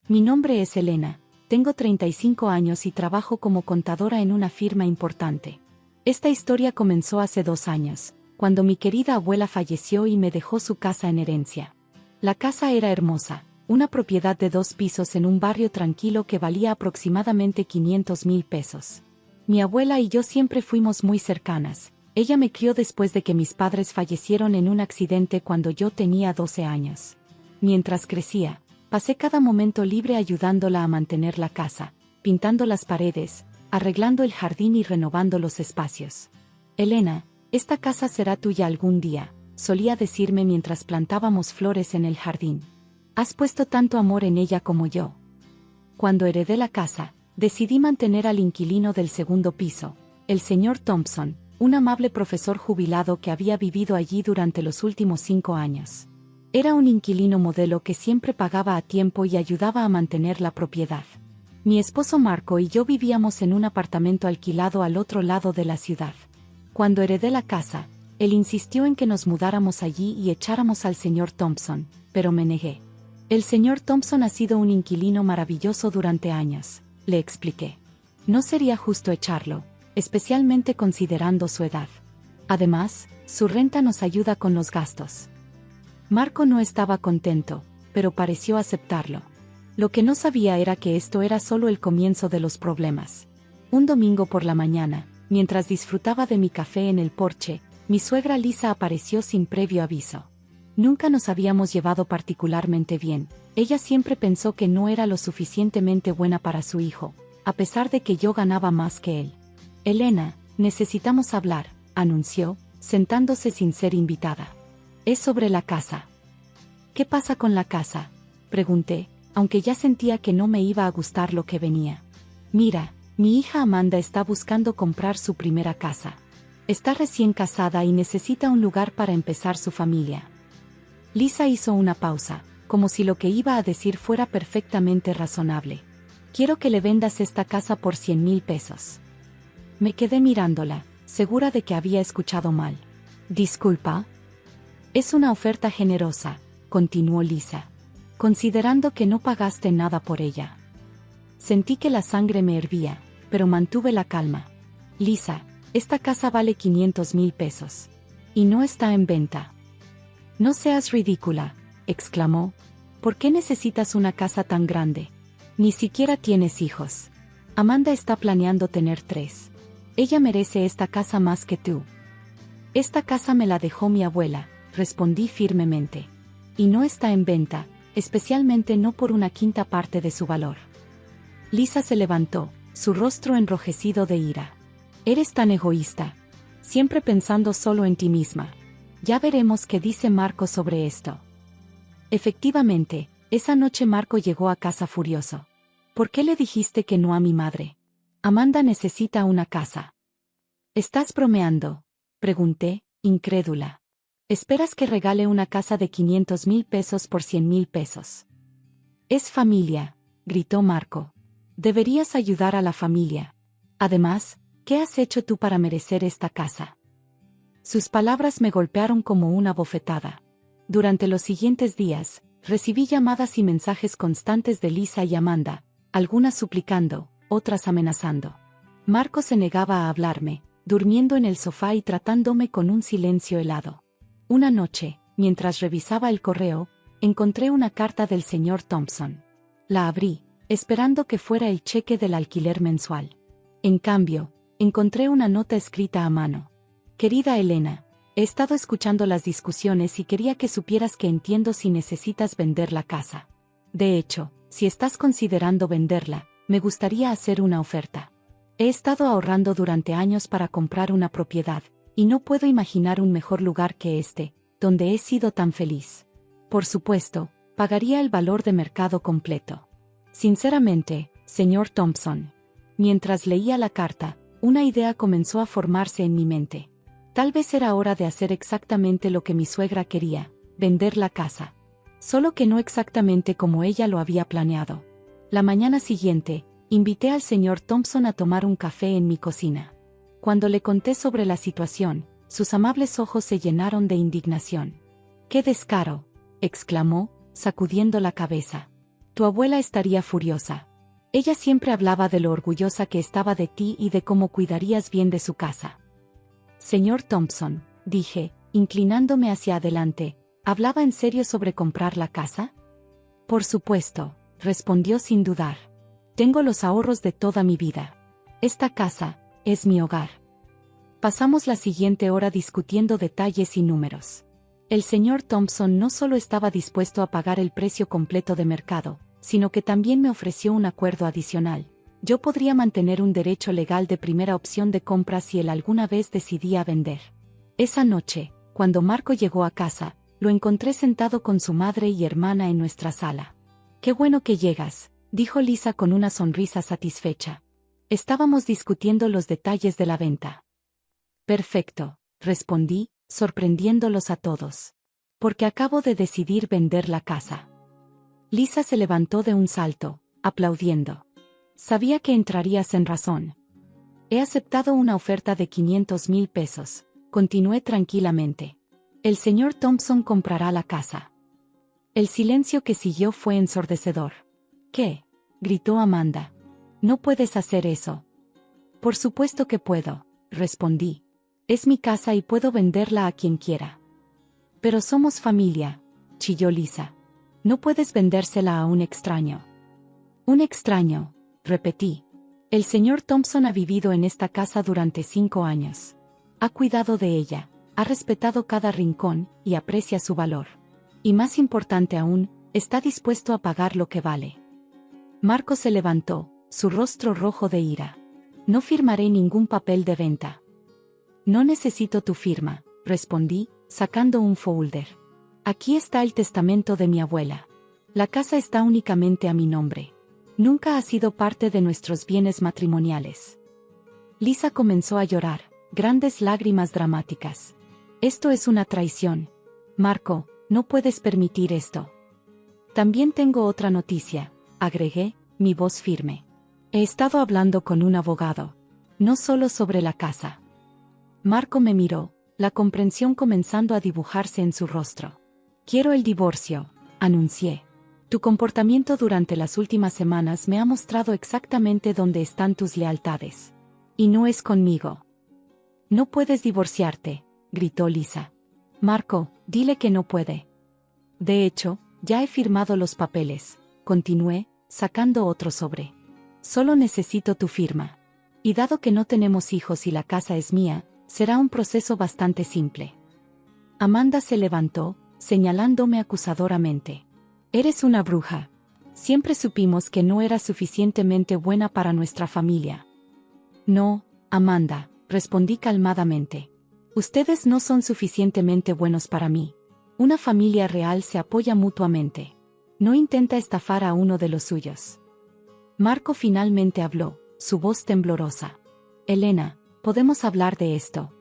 Mi nombre es Elena, tengo 35 años y trabajo como contadora en una firma importante. Esta historia comenzó hace 2 años, cuando mi querida abuela falleció y me dejó su casa en herencia. La casa era hermosa, una propiedad de 2 pisos en un barrio tranquilo que valía aproximadamente 500,000 pesos. Mi abuela y yo siempre fuimos muy cercanas. Ella me crió después de que mis padres fallecieron en un accidente cuando yo tenía 12 años. Mientras crecía, pasé cada momento libre ayudándola a mantener la casa, pintando las paredes, arreglando el jardín y renovando los espacios. Elena, esta casa será tuya algún día, solía decirme mientras plantábamos flores en el jardín. Has puesto tanto amor en ella como yo. Cuando heredé la casa, decidí mantener al inquilino del segundo piso, el señor Thompson, un amable profesor jubilado que había vivido allí durante los últimos 5 años. Era un inquilino modelo que siempre pagaba a tiempo y ayudaba a mantener la propiedad. Mi esposo Marco y yo vivíamos en un apartamento alquilado al otro lado de la ciudad. Cuando heredé la casa, él insistió en que nos mudáramos allí y echáramos al señor Thompson, pero me negué. El señor Thompson ha sido un inquilino maravilloso durante años, le expliqué. No sería justo echarlo, especialmente considerando su edad. Además, su renta nos ayuda con los gastos. Marco no estaba contento, pero pareció aceptarlo. Lo que no sabía era que esto era solo el comienzo de los problemas. Un domingo por la mañana, mientras disfrutaba de mi café en el porche, mi suegra Lisa apareció sin previo aviso. Nunca nos habíamos llevado particularmente bien. Ella siempre pensó que no era lo suficientemente buena para su hijo, a pesar de que yo ganaba más que él. Elena, necesitamos hablar, anunció, sentándose sin ser invitada. Es sobre la casa. ¿Qué pasa con la casa?, pregunté, aunque ya sentía que no me iba a gustar lo que venía. Mira, mi hija Amanda está buscando comprar su primera casa. Está recién casada y necesita un lugar para empezar su familia. Lisa hizo una pausa, como si lo que iba a decir fuera perfectamente razonable. Quiero que le vendas esta casa por 100,000 pesos. Me quedé mirándola, segura de que había escuchado mal. Disculpa. Es una oferta generosa, continuó Lisa, considerando que no pagaste nada por ella. Sentí que la sangre me hervía, pero mantuve la calma. Lisa, esta casa vale 500,000 pesos. Y no está en venta. No seas ridícula, exclamó. ¿Por qué necesitas una casa tan grande? Ni siquiera tienes hijos. Amanda está planeando tener 3. Ella merece esta casa más que tú. Esta casa me la dejó mi abuela, respondí firmemente. Y no está en venta, especialmente no por una quinta parte de su valor. Lisa se levantó, su rostro enrojecido de ira. Eres tan egoísta, siempre pensando solo en ti misma. Ya veremos qué dice Marco sobre esto. Efectivamente, esa noche Marco llegó a casa furioso. ¿Por qué le dijiste que no a mi madre? Amanda necesita una casa. ¿Estás bromeando?, pregunté, incrédula. ¿Esperas que regale una casa de 500,000 pesos por 100,000 pesos? Es familia, gritó Marco. Deberías ayudar a la familia. Además, ¿qué has hecho tú para merecer esta casa? Sus palabras me golpearon como una bofetada. Durante los siguientes días, recibí llamadas y mensajes constantes de Lisa y Amanda, algunas suplicando, otras amenazando. Marco se negaba a hablarme, durmiendo en el sofá y tratándome con un silencio helado. Una noche, mientras revisaba el correo, encontré una carta del señor Thompson. La abrí, esperando que fuera el cheque del alquiler mensual. En cambio, encontré una nota escrita a mano. Querida Elena, he estado escuchando las discusiones y quería que supieras que entiendo si necesitas vender la casa. De hecho, si estás considerando venderla, me gustaría hacer una oferta. He estado ahorrando durante años para comprar una propiedad, y no puedo imaginar un mejor lugar que este, donde he sido tan feliz. Por supuesto, pagaría el valor de mercado completo. Sinceramente, señor Thompson. Mientras leía la carta, una idea comenzó a formarse en mi mente. Tal vez era hora de hacer exactamente lo que mi suegra quería, vender la casa. Solo que no exactamente como ella lo había planeado. La mañana siguiente, invité al señor Thompson a tomar un café en mi cocina. Cuando le conté sobre la situación, sus amables ojos se llenaron de indignación. ¡Qué descaro!, exclamó, sacudiendo la cabeza. Tu abuela estaría furiosa. Ella siempre hablaba de lo orgullosa que estaba de ti y de cómo cuidarías bien de su casa. Señor Thompson, dije, inclinándome hacia adelante, ¿hablaba en serio sobre comprar la casa? Por supuesto, respondió sin dudar. Tengo los ahorros de toda mi vida. Esta casa es mi hogar. Pasamos la siguiente hora discutiendo detalles y números. El señor Thompson no solo estaba dispuesto a pagar el precio completo de mercado, sino que también me ofreció un acuerdo adicional. Yo podría mantener un derecho legal de primera opción de compra si él alguna vez decidía vender. Esa noche, cuando Marco llegó a casa, lo encontré sentado con su madre y hermana en nuestra sala. «Qué bueno que llegas», dijo Lisa con una sonrisa satisfecha. Estábamos discutiendo los detalles de la venta. «Perfecto», respondí, sorprendiéndolos a todos. «Porque acabo de decidir vender la casa». Lisa se levantó de un salto, aplaudiendo. «Sabía que entrarías en razón. He aceptado una oferta de 500,000 pesos», continué tranquilamente. «El señor Thompson comprará la casa». El silencio que siguió fue ensordecedor. «¿Qué?», gritó Amanda. «No puedes hacer eso». «Por supuesto que puedo», respondí. «Es mi casa y puedo venderla a quien quiera». «Pero somos familia», chilló Lisa. «No puedes vendérsela a un extraño». «Un extraño», repetí. «El señor Thompson ha vivido en esta casa durante 5 años. Ha cuidado de ella, ha respetado cada rincón y aprecia su valor. Y más importante aún, está dispuesto a pagar lo que vale». Marco se levantó, su rostro rojo de ira. «No firmaré ningún papel de venta». «No necesito tu firma», respondí, sacando un folder. «Aquí está el testamento de mi abuela. La casa está únicamente a mi nombre. Nunca ha sido parte de nuestros bienes matrimoniales». Lisa comenzó a llorar, grandes lágrimas dramáticas. «Esto es una traición. Marco, no puedes permitir esto». «También tengo otra noticia», agregué, mi voz firme. «He estado hablando con un abogado. No solo sobre la casa». Marco me miró, la comprensión comenzando a dibujarse en su rostro. «Quiero el divorcio», anuncié. «Tu comportamiento durante las últimas semanas me ha mostrado exactamente dónde están tus lealtades. Y no es conmigo». «No puedes divorciarte», gritó Lisa. «Marco, dile que no puede». «De hecho, ya he firmado los papeles», continué, sacando otro sobre. «Solo necesito tu firma. Y dado que no tenemos hijos y la casa es mía, será un proceso bastante simple». Amanda se levantó, señalándome acusadoramente. «Eres una bruja. Siempre supimos que no eras suficientemente buena para nuestra familia». «No, Amanda», respondí calmadamente. «Ustedes no son suficientemente buenos para mí. Una familia real se apoya mutuamente. No intenta estafar a uno de los suyos». Marco finalmente habló, su voz temblorosa. «Elena, ¿podemos hablar de esto?»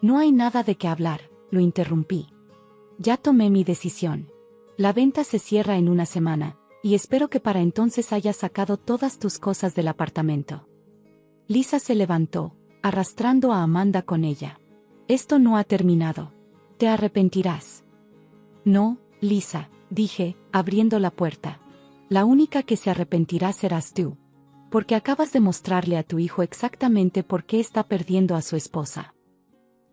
«No hay nada de qué hablar», lo interrumpí. «Ya tomé mi decisión. La venta se cierra en una semana, y espero que para entonces hayas sacado todas tus cosas del apartamento». Lisa se levantó, arrastrando a Amanda con ella. «Esto no ha terminado. Te arrepentirás». «No, Lisa», dije, abriendo la puerta. «La única que se arrepentirá serás tú. Porque acabas de mostrarle a tu hijo exactamente por qué está perdiendo a su esposa».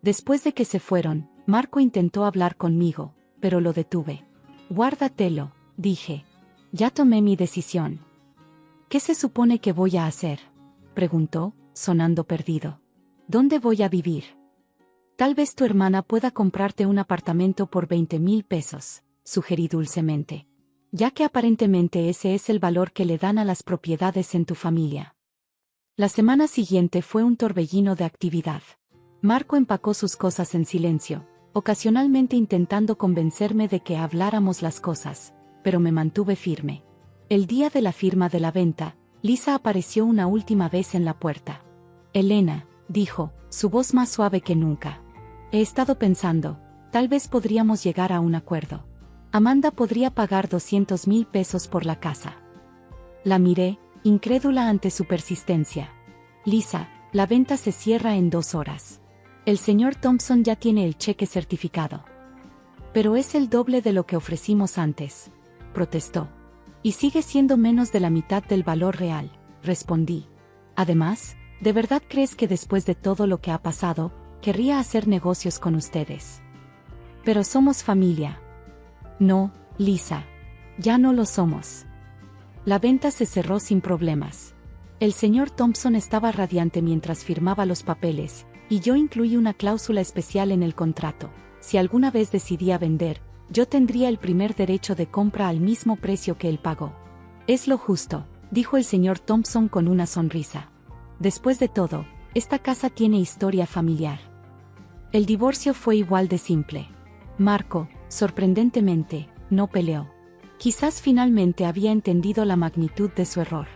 Después de que se fueron, Marco intentó hablar conmigo, pero lo detuve. «Guárdatelo», dije. «Ya tomé mi decisión». «¿Qué se supone que voy a hacer?», preguntó, sonando perdido. «¿Dónde voy a vivir?». «Tal vez tu hermana pueda comprarte un apartamento por 20,000 pesos», sugerí dulcemente. «Ya que aparentemente ese es el valor que le dan a las propiedades en tu familia». La semana siguiente fue un torbellino de actividad. Marco empacó sus cosas en silencio, ocasionalmente intentando convencerme de que habláramos las cosas, pero me mantuve firme. El día de la firma de la venta, Lisa apareció una última vez en la puerta. «Elena», dijo, su voz más suave que nunca. «He estado pensando, tal vez podríamos llegar a un acuerdo. Amanda podría pagar 200,000 pesos por la casa». La miré, incrédula ante su persistencia. «Lisa, la venta se cierra en 2 horas. El señor Thompson ya tiene el cheque certificado». «Pero es el doble de lo que ofrecimos antes», protestó. Y sigue siendo menos de la mitad del valor real, respondí. Además, ¿de verdad crees que después de todo lo que ha pasado, querría hacer negocios con ustedes? Pero somos familia. No, Lisa. Ya no lo somos. La venta se cerró sin problemas. El señor Thompson estaba radiante mientras firmaba los papeles, y yo incluí una cláusula especial en el contrato. Si alguna vez decidía vender, yo tendría el primer derecho de compra al mismo precio que él pagó. Es lo justo, dijo el señor Thompson con una sonrisa. Después de todo, esta casa tiene historia familiar. El divorcio fue igual de simple. Marco, sorprendentemente, no peleó. Quizás finalmente había entendido la magnitud de su error.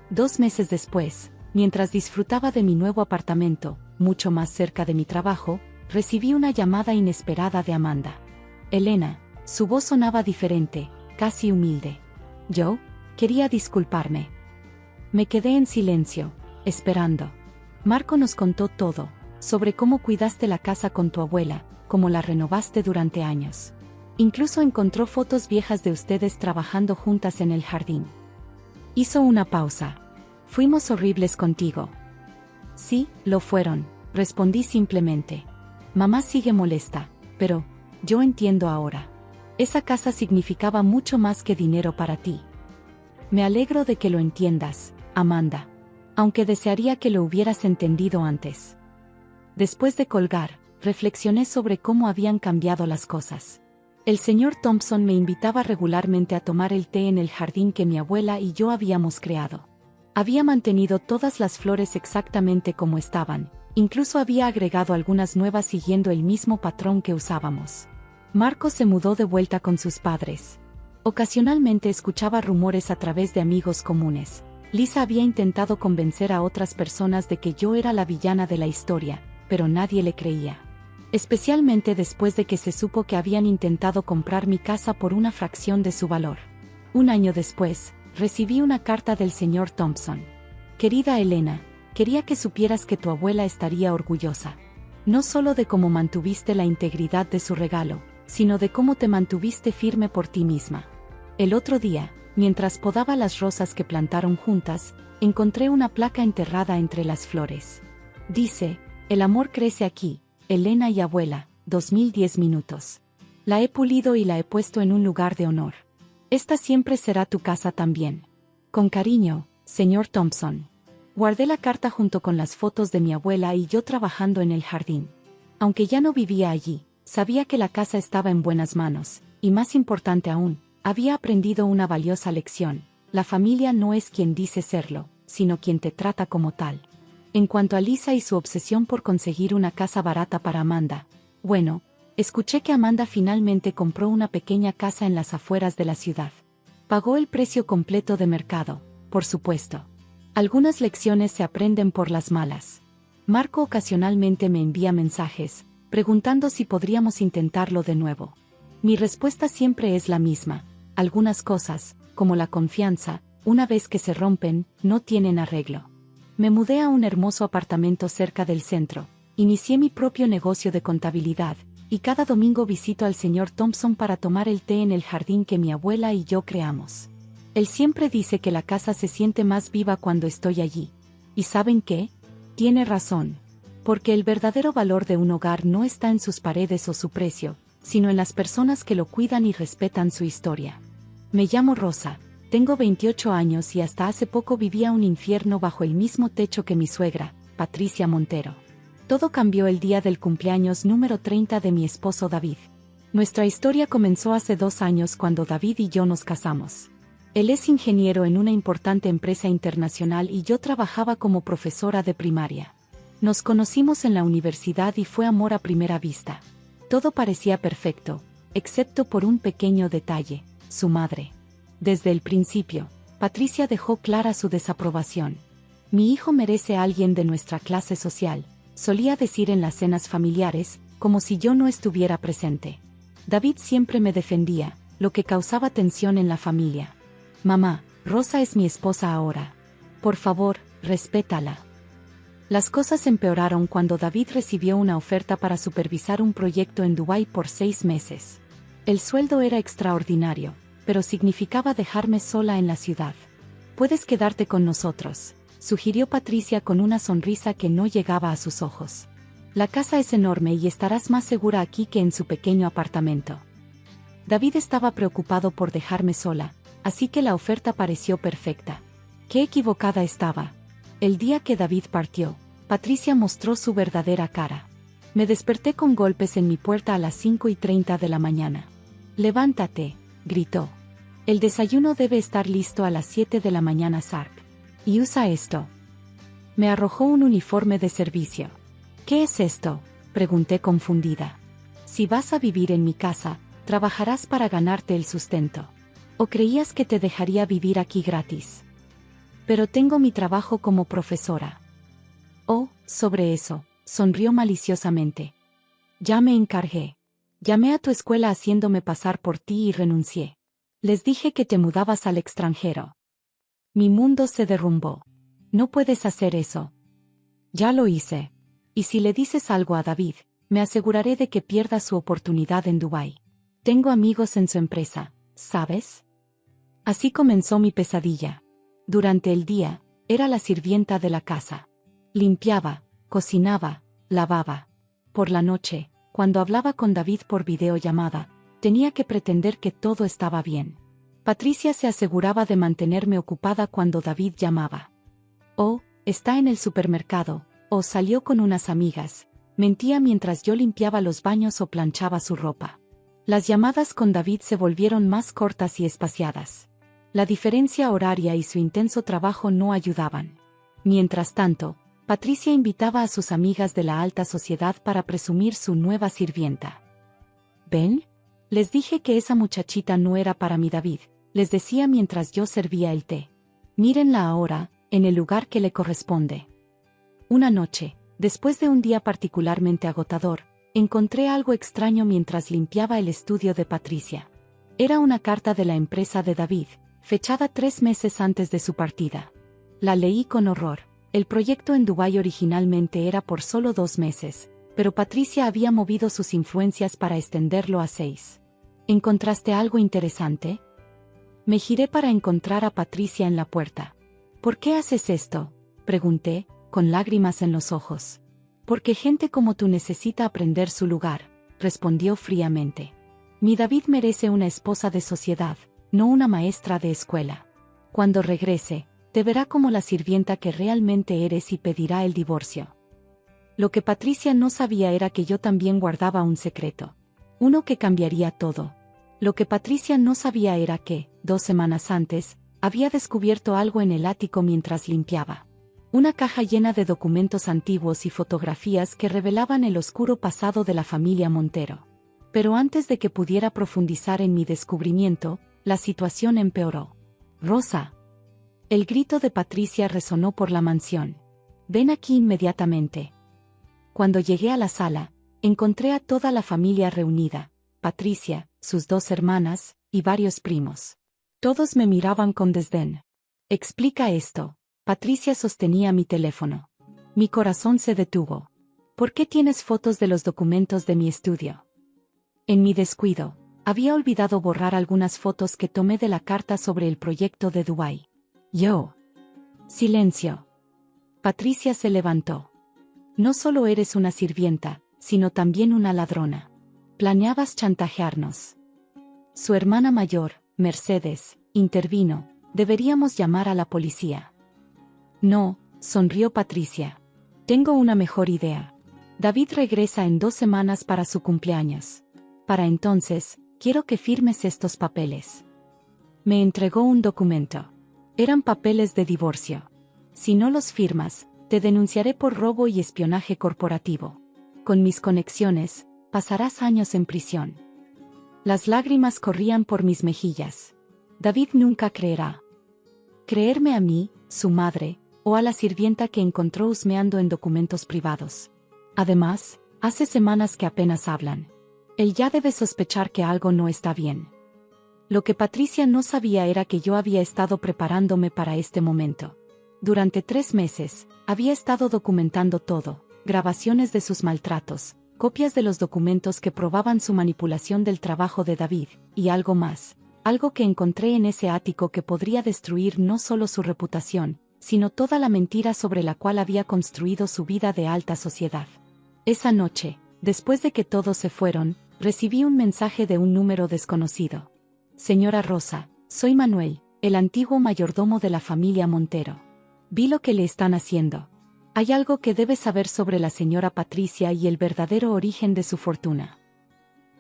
2 meses después, mientras disfrutaba de mi nuevo apartamento, mucho más cerca de mi trabajo, recibí una llamada inesperada de Amanda. Elena, su voz sonaba diferente, casi humilde. Yo quería disculparme. Me quedé en silencio, esperando. Marco nos contó todo, sobre cómo cuidaste la casa con tu abuela, cómo la renovaste durante años. Incluso encontró fotos viejas de ustedes trabajando juntas en el jardín. Hizo una pausa. Fuimos horribles contigo. Sí, lo fueron, respondí simplemente. Mamá sigue molesta, pero yo entiendo ahora. Esa casa significaba mucho más que dinero para ti. Me alegro de que lo entiendas, Amanda. Aunque desearía que lo hubieras entendido antes. Después de colgar, reflexioné sobre cómo habían cambiado las cosas. El señor Thompson me invitaba regularmente a tomar el té en el jardín que mi abuela y yo habíamos creado. Había mantenido todas las flores exactamente como estaban, incluso había agregado algunas nuevas siguiendo el mismo patrón que usábamos. Marco se mudó de vuelta con sus padres. Ocasionalmente escuchaba rumores a través de amigos comunes. Lisa había intentado convencer a otras personas de que yo era la villana de la historia, pero nadie le creía. Especialmente después de que se supo que habían intentado comprar mi casa por una fracción de su valor. 1 año después, recibí una carta del señor Thompson. Querida Elena, quería que supieras que tu abuela estaría orgullosa. No solo de cómo mantuviste la integridad de su regalo, sino de cómo te mantuviste firme por ti misma. El otro día, mientras podaba las rosas que plantaron juntas, encontré una placa enterrada entre las flores. Dice, el amor crece aquí, Elena y abuela, 2010 minutos. La he pulido y la he puesto en un lugar de honor. Esta siempre será tu casa también. Con cariño, señor Thompson. Guardé la carta junto con las fotos de mi abuela y yo trabajando en el jardín. Aunque ya no vivía allí, sabía que la casa estaba en buenas manos, y más importante aún, había aprendido una valiosa lección. La familia no es quien dice serlo, sino quien te trata como tal. En cuanto a Lisa y su obsesión por conseguir una casa barata para Amanda, bueno, escuché que Amanda finalmente compró una pequeña casa en las afueras de la ciudad. Pagó el precio completo de mercado, por supuesto. Algunas lecciones se aprenden por las malas. Marco ocasionalmente me envía mensajes, preguntando si podríamos intentarlo de nuevo. Mi respuesta siempre es la misma. Algunas cosas, como la confianza, una vez que se rompen, no tienen arreglo. Me mudé a un hermoso apartamento cerca del centro, inicié mi propio negocio de contabilidad, y cada domingo visito al señor Thompson para tomar el té en el jardín que mi abuela y yo creamos. Él siempre dice que la casa se siente más viva cuando estoy allí. ¿Y saben qué? Tiene razón. Porque el verdadero valor de un hogar no está en sus paredes o su precio, sino en las personas que lo cuidan y respetan su historia. Me llamo Rosa. Tengo 28 años y hasta hace poco vivía un infierno bajo el mismo techo que mi suegra, Patricia Montero. Todo cambió el día del cumpleaños número 30 de mi esposo David. Nuestra historia comenzó hace 2 años cuando David y yo nos casamos. Él es ingeniero en una importante empresa internacional y yo trabajaba como profesora de primaria. Nos conocimos en la universidad y fue amor a primera vista. Todo parecía perfecto, excepto por un pequeño detalle, su madre. Desde el principio, Patricia dejó clara su desaprobación. Mi hijo merece a alguien de nuestra clase social, solía decir en las cenas familiares, como si yo no estuviera presente. David siempre me defendía, lo que causaba tensión en la familia. Mamá, Rosa es mi esposa ahora. Por favor, respétala. Las cosas empeoraron cuando David recibió una oferta para supervisar un proyecto en Dubái por 6 meses. El sueldo era extraordinario, pero significaba dejarme sola en la ciudad. «Puedes quedarte con nosotros», sugirió Patricia con una sonrisa que no llegaba a sus ojos. «La casa es enorme y estarás más segura aquí que en su pequeño apartamento». David estaba preocupado por dejarme sola, así que la oferta pareció perfecta. Qué equivocada estaba. El día que David partió, Patricia mostró su verdadera cara. Me desperté con golpes en mi puerta a las 5:30 de la mañana. «Levántate», gritó. «El desayuno debe estar listo a las 7 de la mañana, Sark. Y usa esto». Me arrojó un uniforme de servicio. «¿Qué es esto?», pregunté confundida. «Si vas a vivir en mi casa, trabajarás para ganarte el sustento. ¿O creías que te dejaría vivir aquí gratis? Pero tengo mi trabajo como profesora». «Oh, sobre eso», sonrió maliciosamente. «Ya me encargué. Llamé a tu escuela haciéndome pasar por ti y renuncié. Les dije que te mudabas al extranjero». Mi mundo se derrumbó. «No puedes hacer eso». «Ya lo hice. Y si le dices algo a David, me aseguraré de que pierda su oportunidad en Dubái. Tengo amigos en su empresa, ¿sabes?». Así comenzó mi pesadilla. Durante el día, era la sirvienta de la casa. Limpiaba, cocinaba, lavaba. Por la noche, cuando hablaba con David por videollamada, tenía que pretender que todo estaba bien. Patricia se aseguraba de mantenerme ocupada cuando David llamaba. «Oh, está en el supermercado», o «salió con unas amigas», mentía mientras yo limpiaba los baños o planchaba su ropa. Las llamadas con David se volvieron más cortas y espaciadas. La diferencia horaria y su intenso trabajo no ayudaban. Mientras tanto, Patricia invitaba a sus amigas de la alta sociedad para presumir su nueva sirvienta. «¿Ven? Les dije que esa muchachita no era para mi David», les decía mientras yo servía el té. «Mírenla ahora, en el lugar que le corresponde». Una noche, después de un día particularmente agotador, encontré algo extraño mientras limpiaba el estudio de Patricia. Era una carta de la empresa de David, fechada 3 meses antes de su partida. La leí con horror. El proyecto en Dubái originalmente era por solo 2 meses, pero Patricia había movido sus influencias para extenderlo a 6. «¿Encontraste algo interesante?». Me giré para encontrar a Patricia en la puerta. «¿Por qué haces esto?», pregunté, con lágrimas en los ojos. «Porque gente como tú necesita aprender su lugar», respondió fríamente. «Mi David merece una esposa de sociedad, no una maestra de escuela. Cuando regrese, te verá como la sirvienta que realmente eres y pedirá el divorcio». Lo que Patricia no sabía era que yo también guardaba un secreto. Uno que cambiaría todo. Lo que Patricia no sabía era que, 2 semanas antes, había descubierto algo en el ático mientras limpiaba. Una caja llena de documentos antiguos y fotografías que revelaban el oscuro pasado de la familia Montero. Pero antes de que pudiera profundizar en mi descubrimiento, la situación empeoró. «Rosa». El grito de Patricia resonó por la mansión. «Ven aquí inmediatamente». Cuando llegué a la sala, encontré a toda la familia reunida, Patricia, sus 2 hermanas, y varios primos. Todos me miraban con desdén. «Explica esto». Patricia sostenía mi teléfono. Mi corazón se detuvo. «¿Por qué tienes fotos de los documentos de mi estudio?». En mi descuido, había olvidado borrar algunas fotos que tomé de la carta sobre el proyecto de Dubái. Yo. «Silencio». Patricia se levantó. «No solo eres una sirvienta, sino también una ladrona. Planeabas chantajearnos». Su hermana mayor, Mercedes, intervino. «Deberíamos llamar a la policía». «No», sonrió Patricia. «Tengo una mejor idea. David regresa en 2 semanas para su cumpleaños. Para entonces, quiero que firmes estos papeles». Me entregó un documento. Eran papeles de divorcio. «Si no los firmas, te denunciaré por robo y espionaje corporativo. Con mis conexiones, pasarás años en prisión». Las lágrimas corrían por mis mejillas. David nunca creerá. ¿Creerme a mí, su madre, o a la sirvienta que encontró husmeando en documentos privados? Además, hace semanas que apenas hablan. Él ya debe sospechar que algo no está bien. Lo que Patricia no sabía era que yo había estado preparándome para este momento. Durante 3 meses, había estado documentando todo, grabaciones de sus maltratos, copias de los documentos que probaban su manipulación del trabajo de David, y algo más. algo que encontré en ese ático que podría destruir no solo su reputación, sino toda la mentira sobre la cual había construido su vida de alta sociedad. Esa noche, después de que todos se fueron, recibí un mensaje de un número desconocido. Señora Rosa, soy Manuel, el antiguo mayordomo de la familia Montero. Vi lo que le están haciendo. Hay algo que debes saber sobre la señora Patricia y el verdadero origen de su fortuna.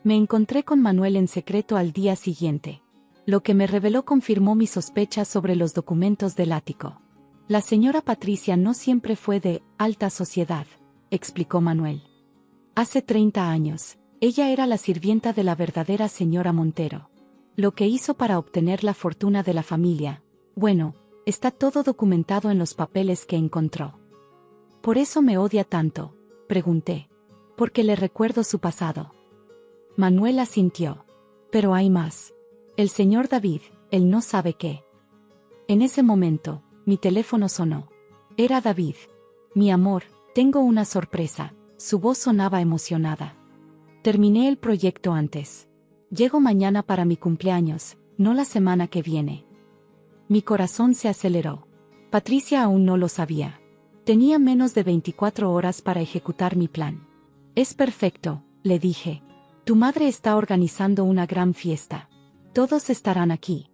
Me encontré con Manuel en secreto al día siguiente. Lo que me reveló confirmó mis sospechas sobre los documentos del ático. La señora Patricia no siempre fue de alta sociedad, explicó Manuel. Hace 30 años, ella era la sirvienta de la verdadera señora Montero. Lo que hizo para obtener la fortuna de la familia, bueno, está todo documentado en los papeles que encontró. ¿Por eso me odia tanto?, pregunté. Porque le recuerdo su pasado. Manuel asintió. Pero hay más. El señor David, él no sabe qué. En ese momento, mi teléfono sonó. Era David. Mi amor, tengo una sorpresa. Su voz sonaba emocionada. Terminé el proyecto antes. Llego mañana para mi cumpleaños, no la semana que viene. Mi corazón se aceleró. Patricia aún no lo sabía. Tenía menos de 24 horas para ejecutar mi plan. Es perfecto, le dije. Tu madre está organizando una gran fiesta. Todos estarán aquí.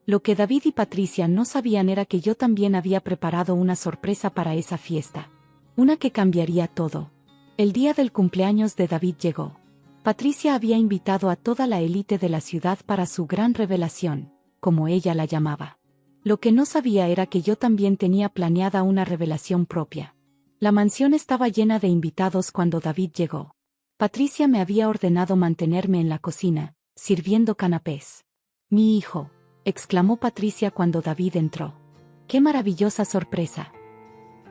Lo que David y Patricia no sabían era que yo también había preparado una sorpresa para esa fiesta. Una que cambiaría todo. El día del cumpleaños de David llegó. Patricia había invitado a toda la élite de la ciudad para su gran revelación, como ella la llamaba. Lo que no sabía era que yo también tenía planeada una revelación propia. La mansión estaba llena de invitados cuando David llegó. Patricia me había ordenado mantenerme en la cocina, sirviendo canapés. Mi hijo, exclamó Patricia cuando David entró. ¡Qué maravillosa sorpresa!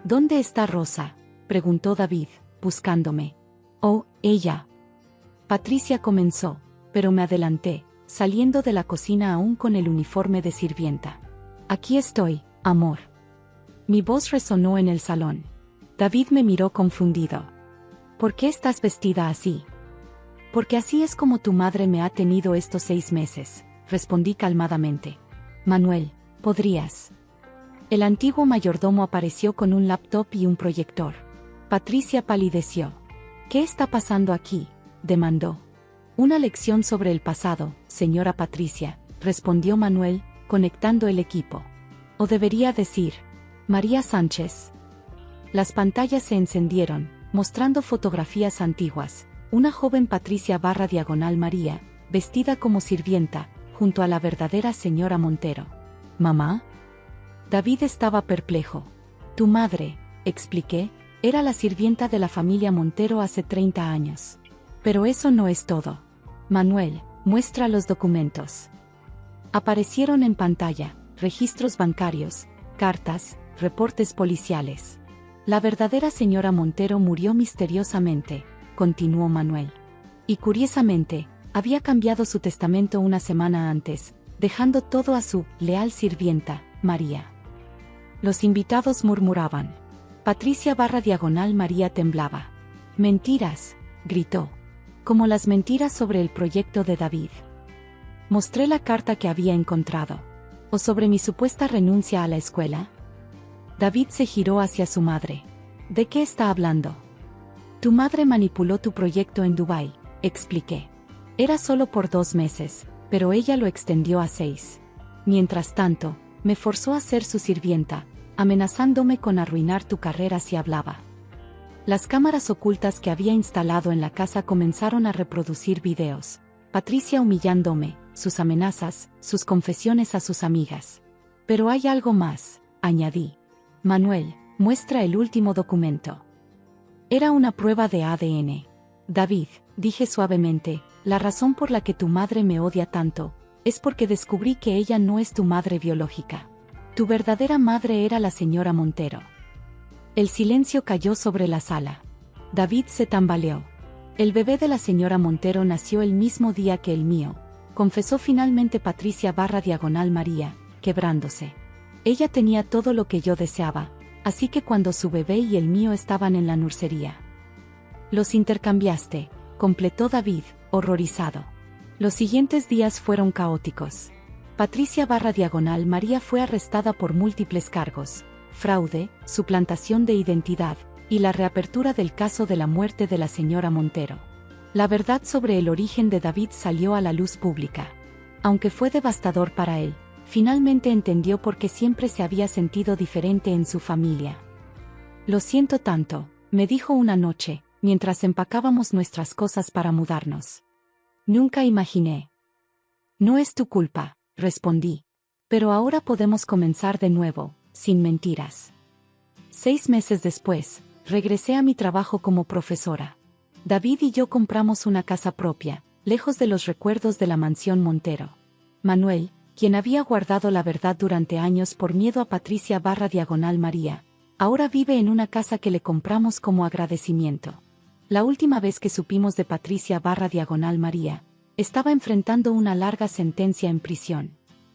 ¿Dónde está Rosa?, preguntó David, buscándome. Oh, ella. Patricia comenzó, pero me adelanté, saliendo de la cocina aún con el uniforme de sirvienta. Aquí estoy, amor. Mi voz resonó en el salón. David me miró confundido. ¿Por qué estás vestida así? Porque así es como tu madre me ha tenido estos 6 meses, respondí calmadamente. Manuel, ¿podrías? El antiguo mayordomo apareció con un laptop y un proyector. Patricia palideció. ¿Qué está pasando aquí?, demandó. Una lección sobre el pasado, señora Patricia, respondió Manuel, conectando el equipo. O debería decir, María Sánchez. Las pantallas se encendieron, mostrando fotografías antiguas. Una joven Patricia / María, vestida como sirvienta, junto a la verdadera señora Montero. ¿Mamá? David estaba perplejo. Tu madre, expliqué, era la sirvienta de la familia Montero hace 30 años. Pero eso no es todo. Manuel, muestra los documentos. Aparecieron en pantalla, registros bancarios, cartas, reportes policiales. La verdadera señora Montero murió misteriosamente, continuó Manuel. Y curiosamente, había cambiado su testamento una semana antes, dejando todo a su leal sirvienta, María. Los invitados murmuraban. Patricia / María temblaba. Mentiras, gritó. Como las mentiras sobre el proyecto de David. Mostré la carta que había encontrado. ¿O sobre mi supuesta renuncia a la escuela? David se giró hacia su madre. ¿De qué está hablando? Tu madre manipuló tu proyecto en Dubái, expliqué. Era solo por 2 meses, pero ella lo extendió a 6. Mientras tanto, me forzó a ser su sirvienta, amenazándome con arruinar tu carrera si hablaba. Las cámaras ocultas que había instalado en la casa comenzaron a reproducir videos. Patricia humillándome, sus amenazas, sus confesiones a sus amigas. Pero hay algo más, añadí. Manuel, muestra el último documento. Era una prueba de ADN. David, dije suavemente, la razón por la que tu madre me odia tanto, es porque descubrí que ella no es tu madre biológica. Tu verdadera madre era la señora Montero. El silencio cayó sobre la sala. David se tambaleó. El bebé de la señora Montero nació el mismo día que el mío, confesó finalmente Patricia / María, quebrándose. Ella tenía todo lo que yo deseaba, así que cuando su bebé y el mío estaban en la nursería. Los intercambiaste, completó David, horrorizado. Los siguientes días fueron caóticos. Patricia María fue arrestada por múltiples cargos: fraude, suplantación de identidad, y la reapertura del caso de la muerte de la señora Montero. La verdad sobre el origen de David salió a la luz pública. Aunque fue devastador para él, finalmente entendió por qué siempre se había sentido diferente en su familia. «Lo siento tanto», me dijo una noche, mientras empacábamos nuestras cosas para mudarnos. «Nunca imaginé». «No es tu culpa», respondí. «Pero ahora podemos comenzar de nuevo, sin mentiras». 6 meses después, regresé a mi trabajo como profesora. David y yo compramos una casa propia, lejos de los recuerdos de la mansión Montero. Manuel, quien había guardado la verdad durante años por miedo a Patricia María, ahora vive en una casa que le compramos como agradecimiento. La última vez que supimos de Patricia María, estaba enfrentando una larga sentencia en prisión.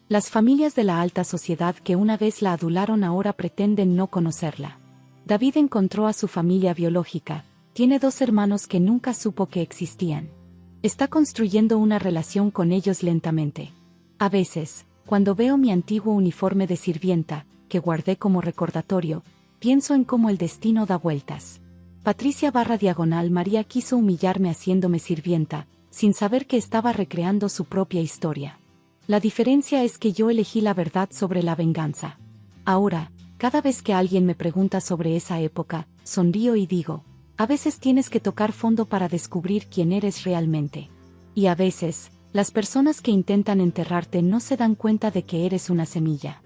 Las familias de la alta sociedad que una vez la adularon ahora pretenden no conocerla. David encontró a su familia biológica, tiene 2 hermanos que nunca supo que existían. Está construyendo una relación con ellos lentamente. A veces, cuando veo mi antiguo uniforme de sirvienta, que guardé como recordatorio, pienso en cómo el destino da vueltas. Patricia María quiso humillarme haciéndome sirvienta, sin saber que estaba recreando su propia historia. La diferencia es que yo elegí la verdad sobre la venganza. Ahora, cada vez que alguien me pregunta sobre esa época, sonrío y digo: a veces tienes que tocar fondo para descubrir quién eres realmente. Y a veces, las personas que intentan enterrarte no se dan cuenta de que eres una semilla.